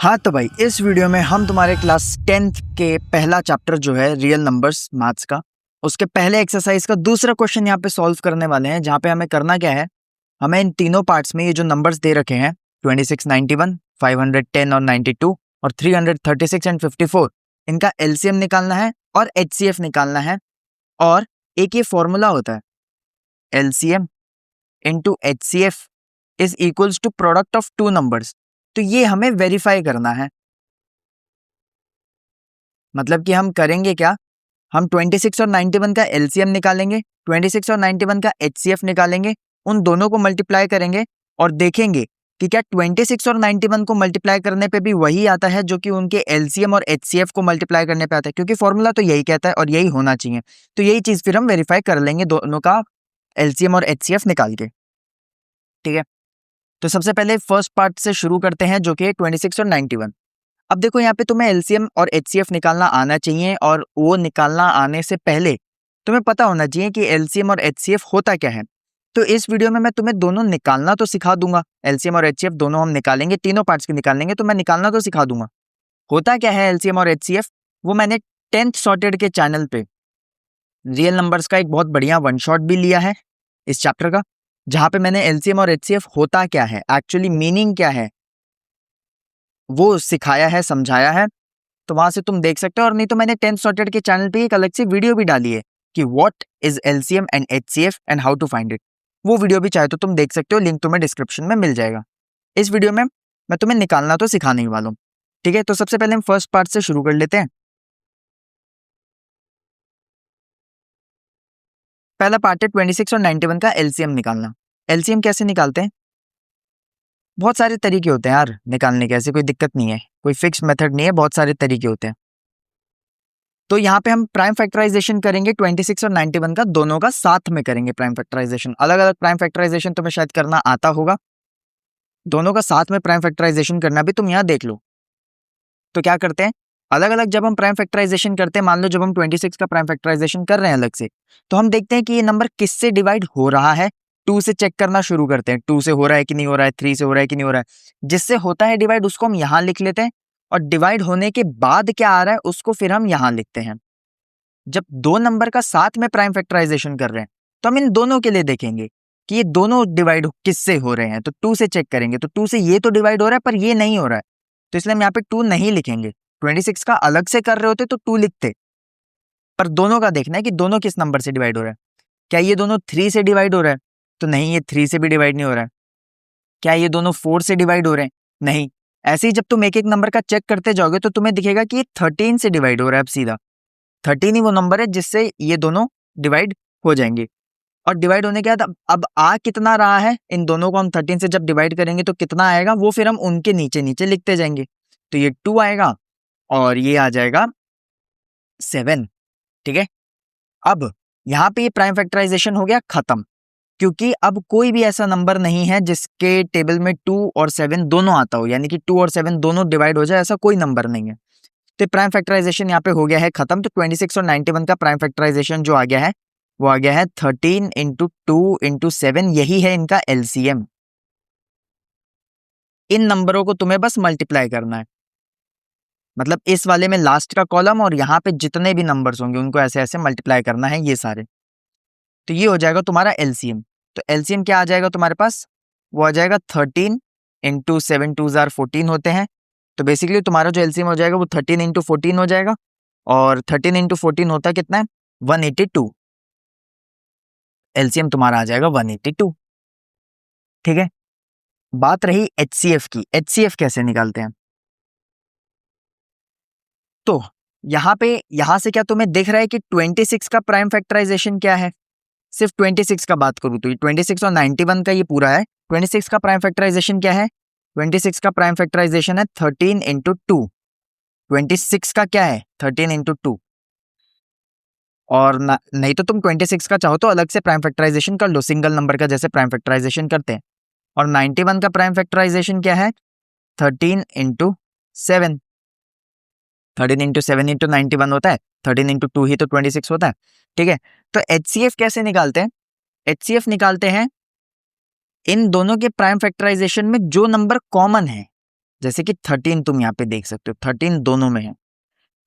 हाँ तो भाई इस वीडियो में हम तुम्हारे क्लास 10th के पहला चैप्टर जो है रियल नंबर्स मैथ्स का उसके पहले एक्सरसाइज का दूसरा क्वेश्चन यहाँ पे सॉल्व करने वाले हैं, जहाँ पे हमें करना क्या है, हमें इन तीनों पार्ट्स में ये जो नंबर्स दे रखे हैं 26, 91, 510 और 92 और 336 एंड 54, इनका एलसीएम निकालना है और एचसीएफ निकालना है। और एक ये फॉर्मूला होता है LCM into HCF is equals to product of two numbers. तो ये हमें वेरीफाई करना है। मतलब कि हम करेंगे क्या, हम 26 और 91 का एलसीएम निकालेंगे, 26 और 91 का एचसीएफ निकालेंगे, उन दोनों को मल्टीप्लाई करेंगे और देखेंगे कि क्या 26 और 91 को मल्टीप्लाई करने पे भी वही आता है जो कि उनके एलसीएम और एचसीएफ को मल्टीप्लाई करने पे आता है, क्योंकि फॉर्मूला तो यही कहता है और यही होना चाहिए। तो यही चीज फिर हम वेरीफाई कर लेंगे दोनों का एलसीएम और एचसीएफ निकाल के। ठीक है, तो सबसे पहले फर्स्ट पार्ट से शुरू करते हैं जो कि 26 और 91। अब देखो यहाँ पे तुम्हें एलसीएम और एचसीएफ निकालना आना चाहिए, और वो निकालना आने से पहले तुम्हें पता होना चाहिए कि एलसीएम और एचसीएफ होता क्या है। तो इस वीडियो में मैं तुम्हें दोनों निकालना तो सिखा दूंगा, एलसीएम और एचसीएफ दोनों हम निकालेंगे, तीनों पार्ट्स के निकालेंगे, तो मैं निकालना तो सिखा दूंगा। होता क्या है एलसीएम और एचसीएफ, वो मैंने 10th सॉर्टेड के चैनल पे रियल नंबर्स का एक बहुत बढ़िया वन शॉट भी लिया है इस चैप्टर का, जहां पे मैंने एलसीएम और एचसीएफ होता क्या है, एक्चुअली मीनिंग क्या है, वो सिखाया है, समझाया है। तो वहां से तुम देख सकते हो, और नहीं तो मैंने 10th सॉर्टेड के चैनल पे एक अलग से वीडियो भी डाली है कि what is LCM and HCF and how to find it. वो वीडियो भी चाहे तो तुम देख सकते हो, लिंक तुम्हें डिस्क्रिप्शन में मिल जाएगा। इस वीडियो में मैं तुम्हें निकालना तो सिखाने ही वाला हूं। ठीक है, तो सबसे पहले हम फर्स्ट पार्ट से शुरू कर लेते हैं। पहला पार्ट है 26 और 91 का एलसीएम निकालना। एलसीएम कैसे निकालते हैं, बहुत सारे तरीके होते हैं यार निकालने के, ऐसे कोई दिक्कत नहीं है, कोई फिक्स मेथड नहीं है, बहुत सारे तरीके होते हैं। तो यहाँ पे हम प्राइम फैक्टराइजेशन करेंगे 26 और 91 का, दोनों का साथ में करेंगे प्राइम फैक्टराइजेशन। अलग अलग प्राइम फैक्टराइजेशन तुम्हें शायद करना आता होगा, दोनों का साथ में प्राइम फैक्टराइजेशन करना भी तुम यहाँ देख लो। तो क्या करते हैं, अलग अलग जब हम प्राइम फैक्टराइजेशन करते हैं, मान लो जब हम 26 का प्राइम फैक्टराइजेशन कर रहे हैं अलग से, तो हम देखते हैं कि ये नंबर किससे डिवाइड हो रहा है, 2 से चेक करना शुरू करते हैं, 2 से हो रहा है कि नहीं हो रहा है, 3 से हो रहा है कि नहीं हो रहा है। जिससे होता है डिवाइड उसको हम यहाँ लिख लेते हैं, और डिवाइड होने के बाद क्या आ रहा है उसको फिर हम यहाँ लिखते हैं। जब दो नंबर का साथ में प्राइम फैक्टराइजेशन कर रहे हैं तो हम इन दोनों के लिए देखेंगे कि ये दोनों डिवाइड किससे हो रहे हैं, तो 2 से चेक करेंगे, तो 2 से ये तो डिवाइड हो रहा है पर ये नहीं हो रहा है, तो इसलिए हम यहाँ पे 2 नहीं लिखेंगे। 26 का अलग से कर रहे होते तो 2 लिखते, पर दोनों का देखना है कि दोनों किस नंबर से डिवाइड हो रहा है। क्या ये दोनों 3 से डिवाइड हो रहा है, तो नहीं, ये 3 से भी डिवाइड नहीं हो रहा है। क्या ये दोनों 4 से डिवाइड हो रहे हैं, नहीं। ऐसे ही जब तुम एक एक नंबर का चेक करते जाओगे तो तुम्हें दिखेगा कि ये 13 से डिवाइड हो रहा है। अब सीधा 13 ही वो नंबर है जिससे ये दोनों डिवाइड हो जाएंगे। और डिवाइड होने के बाद अब आ कितना रहा है, इन दोनों को हम 13 से जब डिवाइड करेंगे तो कितना आएगा, वो फिर हम उनके नीचे नीचे लिखते जाएंगे। तो ये 2 आएगा और ये आ जाएगा 7। ठीक है, अब यहाँ पे ये प्राइम फैक्टराइजेशन हो गया खत्म, क्योंकि अब कोई भी ऐसा नंबर नहीं है जिसके टेबल में 2 और 7 दोनों आता हो, यानी कि 2 और 7 दोनों डिवाइड हो जाए, ऐसा कोई नंबर नहीं है। तो प्राइम फैक्टराइजेशन यहाँ पे हो गया है खत्म। तो 26 और 91 का प्राइम फैक्टराइजेशन जो आ गया है वो आ गया है 13 इंटू 2 इंटू 7, यही है इनका एलसीएम। इन नंबरों को तुम्हें बस मल्टीप्लाई करना है, मतलब इस वाले में लास्ट का कॉलम और यहाँ पे जितने भी नंबर्स होंगे उनको ऐसे ऐसे मल्टीप्लाई करना है ये सारे। तो ये हो जाएगा तुम्हारा एलसीएम। तो एलसीएम क्या आ जाएगा तुम्हारे पास, वो आ जाएगा 13 इंटू 7 2 जार 14 होते हैं। तो बेसिकली तुम्हारा जो एलसीएम हो जाएगा वो 13 इंटू 14 हो जाएगा, और 13 इंटू 14 होता है कितना है, 182। एलसीएम तुम्हारा आ जाएगा 182। ठीक है, बात रही एचसीएफ की। एचसीएफ कैसे निकालते हैं, तो यहाँ से क्या तुम्हें दिख रहा है कि 26 का प्राइम फैक्टराइजेशन क्या है, सिर्फ 26 का बात करूँ तो ये 26 और 91 का ये पूरा है। 26 का प्राइम फैक्टराइजेशन क्या है, 26 का प्राइम फैक्टराइजेशन है 13 इंटू 2। 26 का क्या है 13 इंटू 2, और नहीं तो तुम 26 का चाहो तो अलग से प्राइम फैक्टराइजेशन कर लो, सिंगल नंबर का जैसे प्राइम फैक्टराइजेशन करते हैं। और 91 का प्राइम फैक्टराइजेशन क्या है, 13 इंटू 7। 13 इंटू 7 इंटू 91 होता है, 13 इंटू 2 ही तो 26 होता है। ठीक है, तो एचसीएफ कैसे निकालते हैं, एचसीएफ निकालते हैं इन दोनों के प्राइम फैक्टराइजेशन में जो नंबर कॉमन है जैसे कि 13 तुम यहाँ पे देख सकते हो, 13 दोनों में है,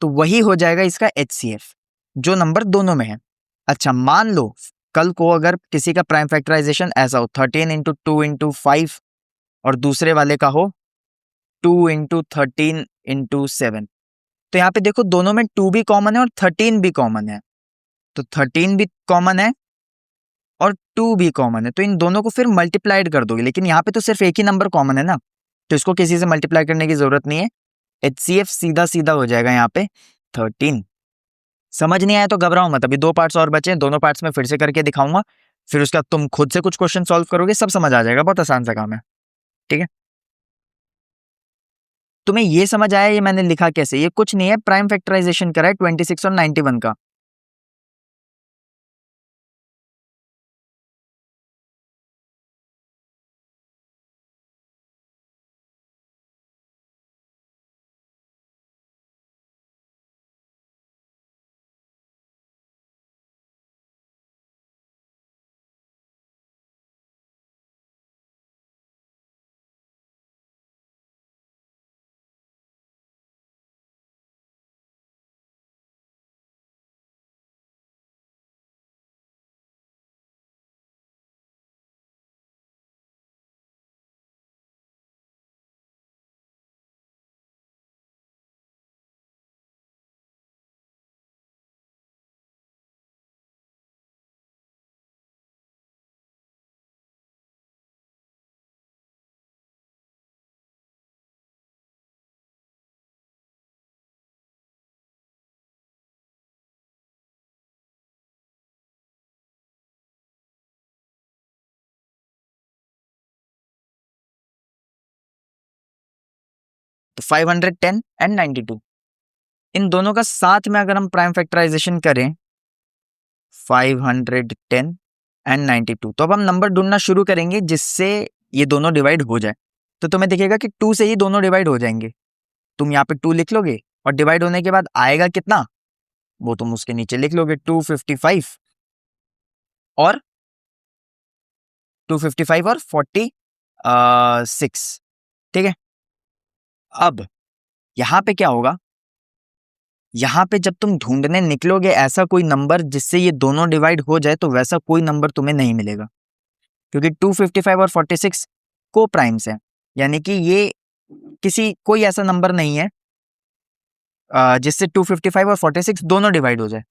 तो वही हो जाएगा इसका HCF, जो नंबर दोनों में है। अच्छा, मान लो कल को अगर किसी का प्राइम फैक्टराइजेशन ऐसा हो 13 इंटू 2 इंटू 5 और दूसरे वाले का हो 2 इंटू 13 इंटू 7, तो यहाँ पे देखो दोनों में 2 भी कॉमन है और 13 भी कॉमन है, तो 13 भी कॉमन है और 2 भी कॉमन है, तो इन दोनों को फिर मल्टीप्लाइड कर दोगे, लेकिन यहाँ पे तो सिर्फ एक ही नंबर कॉमन है ना, तो इसको किसी से मल्टीप्लाई करने की जरूरत नहीं है, HCF सीधा सीधा हो जाएगा यहाँ पे 13। समझ नहीं आया तो घबराओ मत, अभी 2 पार्ट्स और बचे हैं, दोनों पार्ट्स में फिर से करके दिखाऊंगा, फिर उसके बाद तुम खुद से कुछ क्वेश्चन सॉल्व करोगे, सब समझ आ जाएगा, बहुत आसान सा काम है। ठीक है, तुम्हें ये समझ आया ये मैंने लिखा कैसे? ये कुछ नहीं है, प्राइम फैक्टराइजेशन करा है 26 और 91 का। तो 510 एंड 92, इन दोनों का साथ में अगर हम प्राइम फैक्टराइजेशन करें 510 एंड 92, तो अब हम नंबर ढूंढना शुरू करेंगे जिससे ये दोनों डिवाइड हो जाए। तो तुम्हें दिखेगा कि 2 से ही दोनों डिवाइड हो जाएंगे, तुम यहाँ पे 2 लिख लोगे और डिवाइड होने के बाद आएगा कितना वो तुम उसके नीचे लिख लोगे, 255 और 255 और 46। ठीक है, अब यहाँ पे क्या होगा, यहाँ पे जब तुम ढूंढने निकलोगे ऐसा कोई नंबर जिससे ये दोनों डिवाइड हो जाए, तो वैसा कोई नंबर तुम्हें नहीं मिलेगा, क्योंकि 255 और 46 को प्राइम्स है, यानी कि ये कोई ऐसा नंबर नहीं है जिससे 255 और 46 दोनों डिवाइड हो जाए,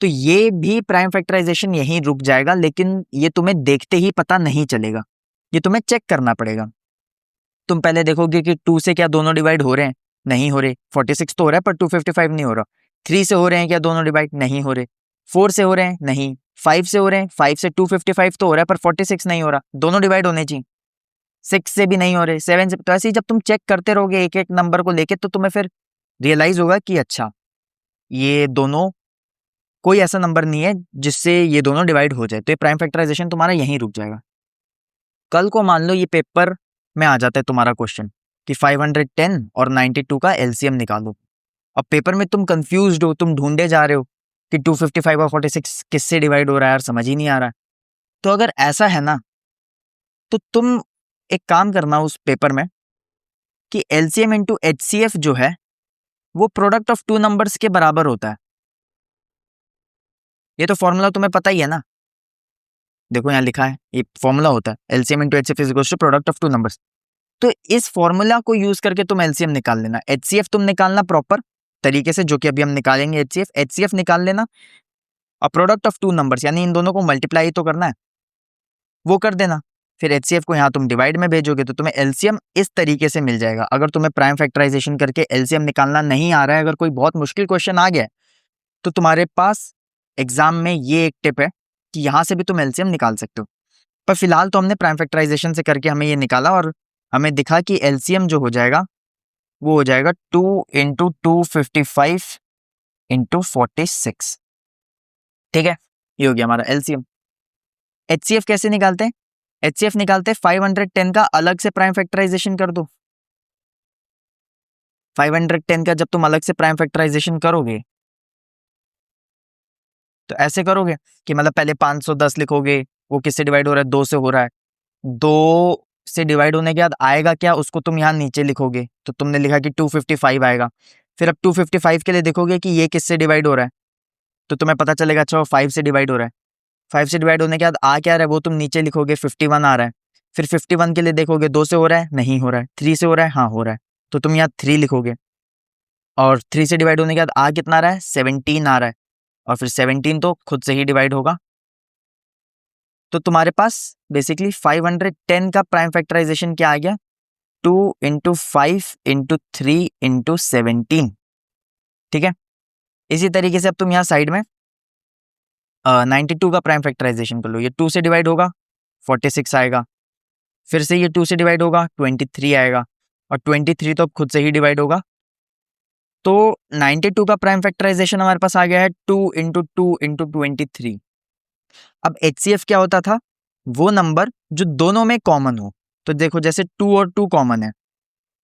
तो ये भी प्राइम फैक्टराइजेशन यहीं रुक जाएगा, लेकिन ये तुम्हें देखते ही पता नहीं चलेगा, ये तुम्हें चेक करना पड़ेगा। तुम पहले देखोगे कि 2 से क्या दोनों डिवाइड हो रहे हैं, नहीं हो रहे, 46 तो हो रहा है पर 255 नहीं हो रहा, 3 से हो रहे हैं क्या दोनों डिवाइड, नहीं हो रहे, 4 से हो रहे हैं, नहीं, 5 से हो रहे हैं, 5 से 255 तो हो रहा है पर 46 नहीं हो रहा, दोनों डिवाइड होने चाहिए, 6 से भी नहीं हो रहे, 7 से, तो ऐसे ही जब तुम चेक करते रहोगे एक एक नंबर को लेके, तो तुम्हें फिर रियलाइज होगा कि अच्छा ये दोनों कोई ऐसा नंबर नहीं है जिससे ये दोनों डिवाइड हो जाए, तो ये प्राइम फैक्टराइजेशन तुम्हारा यहीं रुक जाएगा। कल को मान लो ये पेपर में आ जाता है तुम्हारा क्वेश्चन कि 510 और 92 का एलसीएम निकालो, अब पेपर में तुम कंफ्यूज्ड हो, तुम ढूंढे जा रहे हो कि 255 और 46 किससे डिवाइड हो रहा है यार, समझ ही नहीं आ रहा है, तो अगर ऐसा है ना, तो तुम एक काम करना उस पेपर में कि एलसीएम इंटू एचसीएफ जो है वो प्रोडक्ट ऑफ 2 नंबर्स के बराबर होता है। ये तो फॉर्मूला तुम्हें पता ही है ना, देखो यहाँ लिखा है, ये फॉर्मूला होता है LCM into HCF is equals to product of 2 numbers, तो इस फॉर्मूला को यूज करके तुम एलसीएम निकाल लेना, एचसीएफ तुम निकालना प्रॉपर तरीके से, जो कि अभी हम निकालेंगे, एचसीएफ निकाल लेना, और प्रोडक्ट ऑफ 2 नंबर्स यानी इन दोनों को मल्टीप्लाई तो करना है, वो कर देना, फिर एचसीएफ को यहाँ तुम डिवाइड में भेजोगे तो तुम्हें एलसीएम इस तरीके से मिल जाएगा। अगर तुम्हें प्राइम फैक्टराइजेशन करके एलसीएम निकालना नहीं आ रहा है, अगर कोई बहुत मुश्किल क्वेश्चन आ गया है, तो तुम्हारे पास एग्जाम में ये एक टिप है कि यहाँ से भी तुम एलसीएम निकाल सकते हो, पर फिलहाल तो हमने प्राइम फैक्टराइजेशन से करके हमें ये निकाला और हमें दिखा कि एलसीएम जो हो जाएगा वो हो जाएगा 2 इंटू 255 इंटू 46। ठीक है, ये हो गया हमारा एलसीएम। एचसीएफ कैसे निकालते हैं? एचसीएफ निकालते हैं 510 का अलग से प्राइम फैक्टराइजेशन कर दो, 510 का जब तुम अलग से प्राइम फैक्टराइजेशन करोगे तो ऐसे करोगे कि मतलब पहले 510 लिखोगे, वो किससे डिवाइड हो रहा है, 2 से हो रहा है, 2 से डिवाइड होने के बाद आएगा क्या उसको तुम यहाँ नीचे लिखोगे, तो तुमने लिखा कि 255 आएगा। फिर अब 255 के लिए देखोगे कि ये किससे डिवाइड हो रहा है, तो तुम्हें पता चलेगा अच्छा वो 5 से डिवाइड हो रहा है। 5 से डिवाइड होने के बाद आ क्या रहा है वो तुम नीचे लिखोगे, 51 आ रहा है। फिर 51 के लिए देखोगे 2 से हो रहा है, नहीं हो रहा है। 3 से हो रहा है, हाँ हो रहा है, तो तुम यहाँ 3 लिखोगे। और 3 से डिवाइड होने के बाद आ कितना आ रहा है, 17 आ रहा है, और फिर 17 तो खुद से ही डिवाइड होगा। तो तुम्हारे पास बेसिकली 510 का प्राइम फैक्टराइजेशन क्या आ गया, 2 इंटू 5 इंटू 3 इंटू 17। ठीक है, इसी तरीके से अब तुम यहाँ साइड में 92 का प्राइम फैक्टराइजेशन कर लो। ये 2 से डिवाइड होगा 46 आएगा, फिर से ये 2 से डिवाइड होगा 23 आएगा, और 23 तो अब खुद से ही डिवाइड होगा। तो 92 का प्राइम फैक्टराइजेशन हमारे पास आ गया है 2 इंटू 2 इंटू 23। अब HCF क्या होता था, वो नंबर जो दोनों में कॉमन हो। तो देखो जैसे 2 और 2 कॉमन है,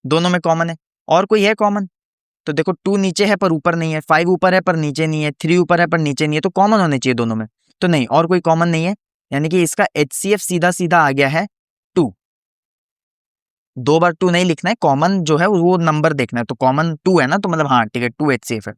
दोनों में कॉमन है, और कोई है कॉमन, तो देखो 2 नीचे है पर ऊपर नहीं है, 5 ऊपर है पर नीचे नहीं है, 3 ऊपर है पर नीचे नहीं है, तो कॉमन होने चाहिए दोनों में, तो नहीं, और कोई कॉमन नहीं है, यानी कि इसका HCF सीधा सीधा आ गया है 2। 2 बार 2 नहीं लिखना है, कॉमन जो है वो नंबर देखना है, तो कॉमन 2 है ना, तो मतलब हाँ ठीक है 2 HCF है।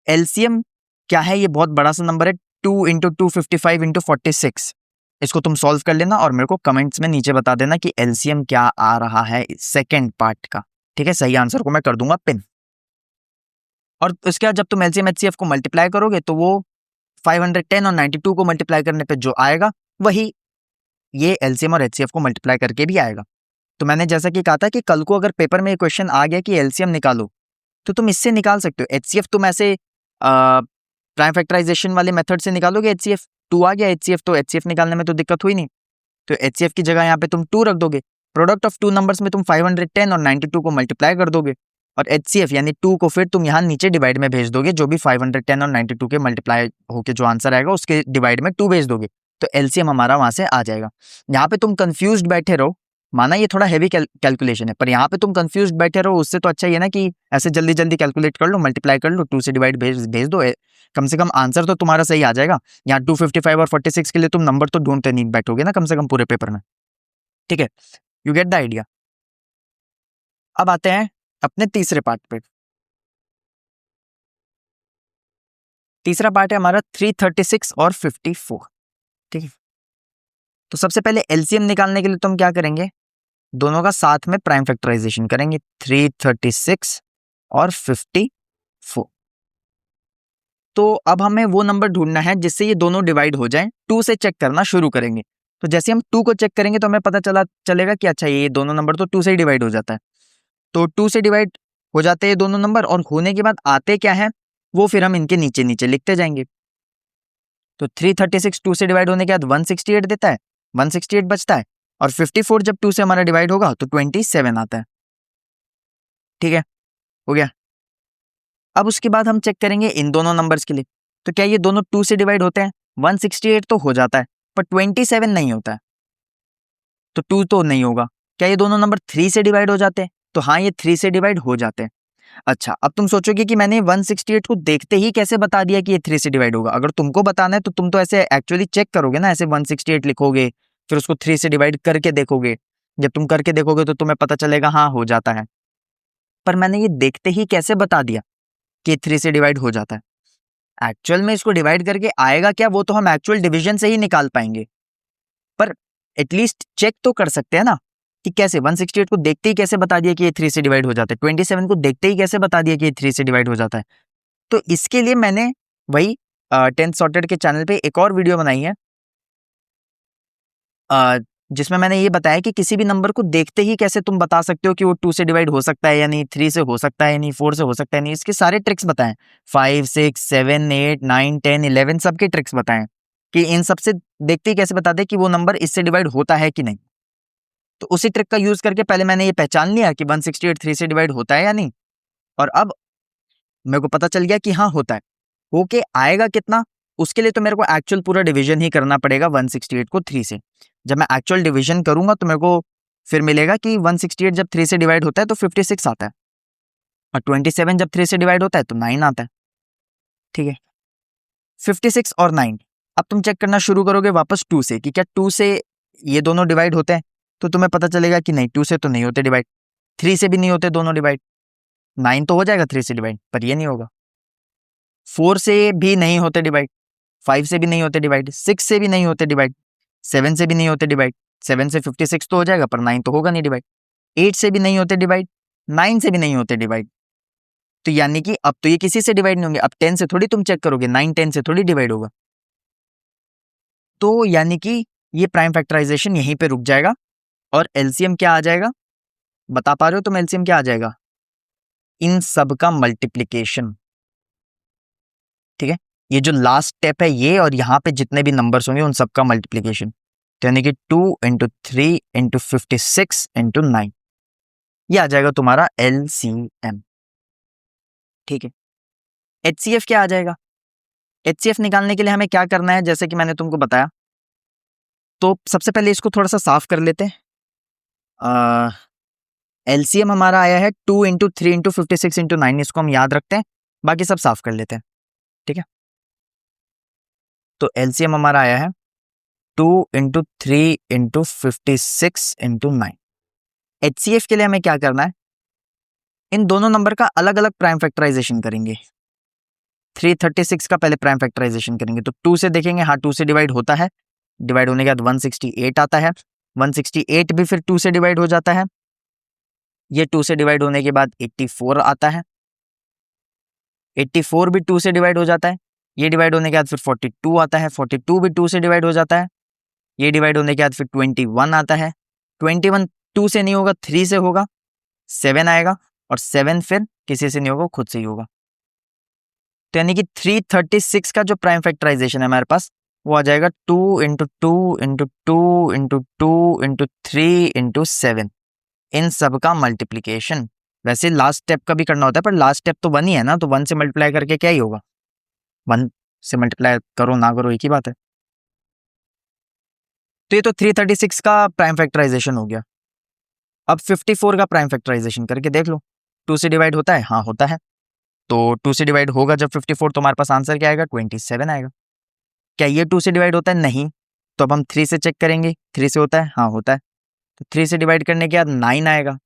LCM क्या है, ये बहुत बड़ा सा नंबर है, 2 इंटू 255 इंटू 46। इसको तुम सॉल्व कर लेना और मेरे को कमेंट्स में नीचे बता देना कि LCM क्या आ रहा है सेकेंड पार्ट का। ठीक है, सही आंसर को मैं कर दूंगा पिन। और उसके बाद जब तुम LCM HCF को मल्टीप्लाई करोगे तो वो 510 और 92 को मल्टीप्लाई करने पे जो आएगा वही ये LCM और HCF को मल्टीप्लाई करके भी आएगा। तो मैंने जैसा कि कहा था कि कल को अगर पेपर में ये क्वेश्चन आ गया कि LCM निकालो, तो तुम इससे निकाल सकते हो। HCF तुम ऐसे प्राइम फैक्टराइजेशन वाले मेथड से निकालोगे, HCF 2 आ गया HCF, तो HCF निकालने में तो दिक्कत हुई नहीं, तो HCF की जगह यहाँ पे तुम 2 रख दोगे। प्रोडक्ट ऑफ 2 नंबर्स में तुम 510 और 92 को मल्टीप्लाई कर दोगे, और HCF यानी 2 को फिर तुम यहाँ नीचे डिवाइड में भेज दोगे, जो भी 510 और 92 के मल्टीप्लाई होके जो आंसर आएगा उसके डिवाइड में 2 भेज दोगे, तो LCM हमारा वहां से आ जाएगा। यहाँ पे तुम कंफ्यूज्ड बैठे रहो, माना ये थोड़ा हैवी कैलकुलेशन है, पर यहाँ पे तुम कंफ्यूज्ड बैठे रहो, उससे तो अच्छा ये ना कि ऐसे जल्दी जल्दी कैलकुलेट कर लो, मल्टीप्लाई कर लो, 2 से डिवाइड भेज दो, कम से कम आंसर तो तुम्हारा सही आ जाएगा। यहाँ 255 और 46 के लिए तुम नंबर तो ढूंढते नहीं बैठोगे ना कम से कम पूरे पेपर में। ठीक है, यू गेट द आइडिया। अब आते हैं अपने तीसरे पार्ट पे। तीसरा पार्ट है हमारा 336 और 54। ठीक है, तो सबसे पहले LCM निकालने के लिए तुम क्या करेंगे, दोनों का साथ में प्राइम फैक्टराइजेशन करेंगे, 336 और 54। तो अब हमें वो नंबर ढूंढना है जिससे ये दोनों डिवाइड हो जाएं। 2 से चेक करना शुरू करेंगे, तो जैसे हम 2 को चेक करेंगे तो हमें पता चलेगा कि अच्छा ये दोनों नंबर तो 2 से ही डिवाइड हो जाता है। तो 2 से डिवाइड हो जाते हैं दोनों नंबर, और होने के बाद आते क्या है वो फिर हम इनके नीचे नीचे लिखते जाएंगे। तो 336 2 से डिवाइड होने के बाद 168 देता है, 168 बचता है, और 54 जब 2 से हमारा डिवाइड होगा तो 27 आता है। ठीक है, हो गया। अब उसके बाद हम चेक करेंगे इन दोनों नंबर्स के लिए, तो क्या ये दोनों 2 से डिवाइड होते हैं, 168 तो हो जाता है पर 27 नहीं होता है, तो 2 तो नहीं होगा। क्या ये दोनों नंबर 3 से डिवाइड हो जाते हैं, तो हाँ ये 3 से डिवाइड हो जाते हैं। अच्छा, अब तुम सोचोगे कि मैंने 168 को देखते ही कैसे बता दिया कि ये 3 से डिवाइड होगा। अगर तुमको बताना है तो तुम तो ऐसे एक्चुअली चेक करोगे ना, ऐसे 168 लिखोगे फिर उसको 3 से डिवाइड करके देखोगे, जब तुम करके देखोगे तो तुम्हें पता चलेगा हाँ हो जाता है। पर मैंने ये देखते ही कैसे बता दिया कि 3 से डिवाइड हो जाता है, एक्चुअल में इसको डिवाइड करके आएगा क्या वो तो हम एक्चुअल डिवीजन से ही निकाल पाएंगे, पर एटलीस्ट चेक तो कर सकते हैं ना कि कैसे 168 को देखते ही कैसे बता दिया कि ये 3 से डिवाइड हो जाता है, 27 को देखते ही कैसे बता दिया कि ये 3 से डिवाइड हो जाता है। तो इसके लिए मैंने वही 10th सॉर्टेड के चैनल पे एक और वीडियो बनाई है, जिसमें मैंने ये बताया कि किसी भी नंबर को देखते ही कैसे तुम बता सकते हो कि वो 2 से डिवाइड हो सकता है या नहीं, 3 से हो सकता है या नहीं, 4 से हो सकता है नहीं, इसके सारे ट्रिक्स बताएं, 5 6 7 8 9 10 11 सबके ट्रिक्स बताएं कि इन सबसे देखते ही कैसे बता दे कि वो नंबर इससे डिवाइड होता है कि नहीं। तो उसी ट्रिक का यूज करके पहले मैंने ये पहचान लिया कि 168 3 से डिवाइड होता है या नहीं, और अब मेरे को पता चल गया कि हाँ होता है। ओके, आएगा कितना, उसके लिए तो मेरे को एक्चुअल पूरा डिवीजन ही करना पड़ेगा 168 को 3 से। जब मैं एक्चुअल डिवीजन करूंगा तो मेरे को फिर मिलेगा कि 168 जब 3 से डिवाइड होता है तो 56 आता है, और 27 जब 3 से डिवाइड होता है तो 9 आता है। ठीक है, 56 और 9। अब तुम चेक करना शुरू करोगे वापस 2 से कि क्या 2 से ये दोनों डिवाइड होते हैं तो तुम्हें पता चलेगा कि नहीं 2 से तो नहीं होते डिवाइड, 3 से भी नहीं होते दोनों डिवाइड। 9 तो हो जाएगा 3 से डिवाइड, पर ये नहीं होगा। 4 से भी नहीं होते डिवाइड, 5 से भी नहीं होते डिवाइड, 6 से भी नहीं होते डिवाइड, 7 से भी नहीं होते डिवाइड। 7 से 56 तो हो जाएगा, पर 9 तो होगा नहीं डिवाइड। 8 से भी नहीं होते डिवाइड, 9 से भी नहीं होते डिवाइड। तो यानी कि अब तो ये किसी से डिवाइड नहीं होंगे। अब 10 से थोड़ी तुम चेक करोगे, 9 10 से थोड़ी डिवाइड होगा। तो यानी कि ये प्राइम फैक्टराइजेशन यहीं पे रुक जाएगा और एलसीएम क्या आ जाएगा, बता पा रहे हो तुम एलसीएम क्या आ जाएगा? इन सब का मल्टीप्लिकेशन। ठीक है, ये जो लास्ट स्टेप है ये, और यहाँ पे जितने भी नंबर्स होंगे उन सब का मल्टीप्लिकेशन। तो यानी कि 2 × 3 × 56 × 9, ये आ जाएगा तुम्हारा एलसीएम। ठीक है, एचसीएफ क्या आ जाएगा? एचसीएफ निकालने के लिए हमें क्या करना है, जैसे कि मैंने तुमको बताया, तो सबसे पहले इसको थोड़ा सा साफ कर लेते हैं। एलसीएम हमारा आया है 2 × 3 × 56 × 9, इसको हम याद रखते हैं, बाकी सब साफ कर लेते हैं। ठीक है, तो एलसीएम हमारा आया है 2 × 3 × 56 × 9। एचसीएफ के लिए हमें क्या करना है, इन दोनों नंबर का अलग अलग प्राइम फैक्टराइजेशन करेंगे। 336 का पहले प्राइम फैक्टराइजेशन करेंगे, तो 2 से देखेंगे, हाँ 2 से डिवाइड होता है, डिवाइड होने के बाद 168 आता है, 168 भी फिर 2 से डिवाइड हो जाता है, ये 2 से डिवाइड होने के बाद 84 आता है, 84 भी 2 से डिवाइड हो जाता है, ये डिवाइड होने के बाद फिर 42 आता है, 42 भी 2 से डिवाइड हो जाता है, ये डिवाइड होने के बाद फिर 21 आता है, 21 2 से नहीं होगा 3 से होगा, 7 आएगा, और 7 फिर किसी से नहीं होगा, खुद से ही होगा। तो यानी कि 336 का जो प्राइम फैक्टराइजेशन है हमारे पास, वो आ जाएगा 2 × 2 × 2 × 2 × 3 × 7, इन सब का मल्टीप्लीकेशन। वैसे लास्ट स्टेप का भी करना होता है, पर लास्ट स्टेप तो 1 ही है ना, तो 1 से मल्टीप्लाई करके क्या ही होगा, 1 से मल्टीप्लाई करो ना करो एक ही बात है। तो ये तो 336 का प्राइम फैक्टराइजेशन हो गया। अब 54 का प्राइम फैक्टराइजेशन करके देख लो, 2 से डिवाइड होता है, हाँ होता है, तो 2 से डिवाइड होगा जब 54, तो हमारे पास आंसर क्या आएगा, 27 आएगा। क्या ये 2 से डिवाइड होता है? नहीं, तो अब हम 3 से चेक करेंगे, 3 से होता है, हाँ होता है, तो 3 से डिवाइड करने के बाद 9 आएगा,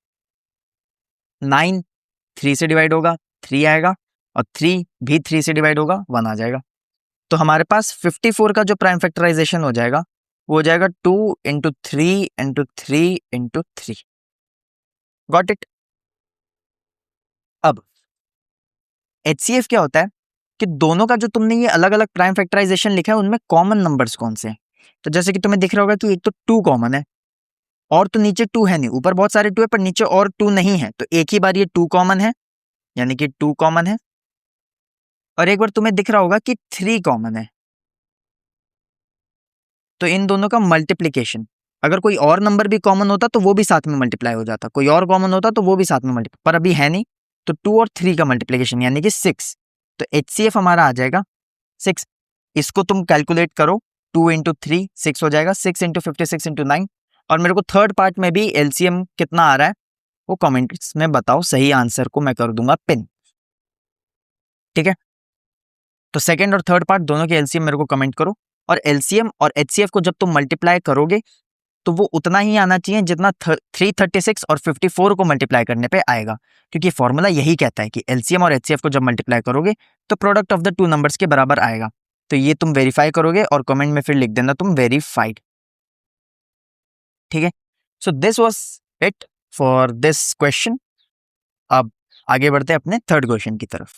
9 3 से डिवाइड होगा 3 आएगा, और 3 भी 3 से डिवाइड होगा 1 आ जाएगा। तो हमारे पास 54 का जो प्राइम फैक्टराइजेशन हो जाएगा वो हो जाएगा 2 × 3 × 3 × 3। Got it. अब एचसीएफ क्या होता है कि दोनों का जो तुमने ये अलग अलग प्राइम फैक्टराइजेशन लिखा है उनमें कॉमन नंबर्स कौन से हैं। तो जैसे कि तुम्हें दिख रहा होगा कि एक तो 2 कॉमन है, और तो नीचे 2 है नहीं, ऊपर बहुत सारे 2 है पर नीचे और 2 नहीं है, तो एक ही बार ये 2 कॉमन है, यानी कि 2 कॉमन है, और एक बार तुम्हें दिख रहा होगा कि 3 कॉमन है, तो इन दोनों का मल्टीप्लीकेशन। अगर कोई और नंबर भी कॉमन होता तो वो भी साथ में मल्टीप्लाई हो जाता, कोई और कॉमन होता तो वो भी साथ में मल्टीप्लाई, पर अभी है नहीं, तो 2 और 3 का मल्टीप्लीकेशन यानी कि 6, तो एचसीएफ हमारा आ जाएगा 6। इसको तुम कैलकुलेट करो, 2 × 3 6 हो जाएगा, 6 × 56 × 9, और मेरे को थर्ड पार्ट में भी एलसीएम कितना आ रहा है वो कमेंट्स में बताओ, सही आंसर को मैं कर दूंगा पिन। ठीक है, तो सेकंड और थर्ड पार्ट दोनों के एलसीएम मेरे को कमेंट करो, और एलसीएम और एचसीएफ को जब तुम मल्टीप्लाई करोगे तो वो उतना ही आना चाहिए जितना 336 और 54 को मल्टीप्लाई करने पे आएगा, क्योंकि फॉर्मूला यही कहता है कि एलसीएम और एचसीएफ को जब मल्टीप्लाई करोगे तो प्रोडक्ट ऑफ द 2 नंबर्स के बराबर आएगा। तो ये तुम वेरीफाई करोगे और कमेंट में फिर लिख देना तुम वेरीफाइड। ठीक है, so this was it for this question. अब आगे बढ़ते हैं अपने थर्ड क्वेश्चन की तरफ।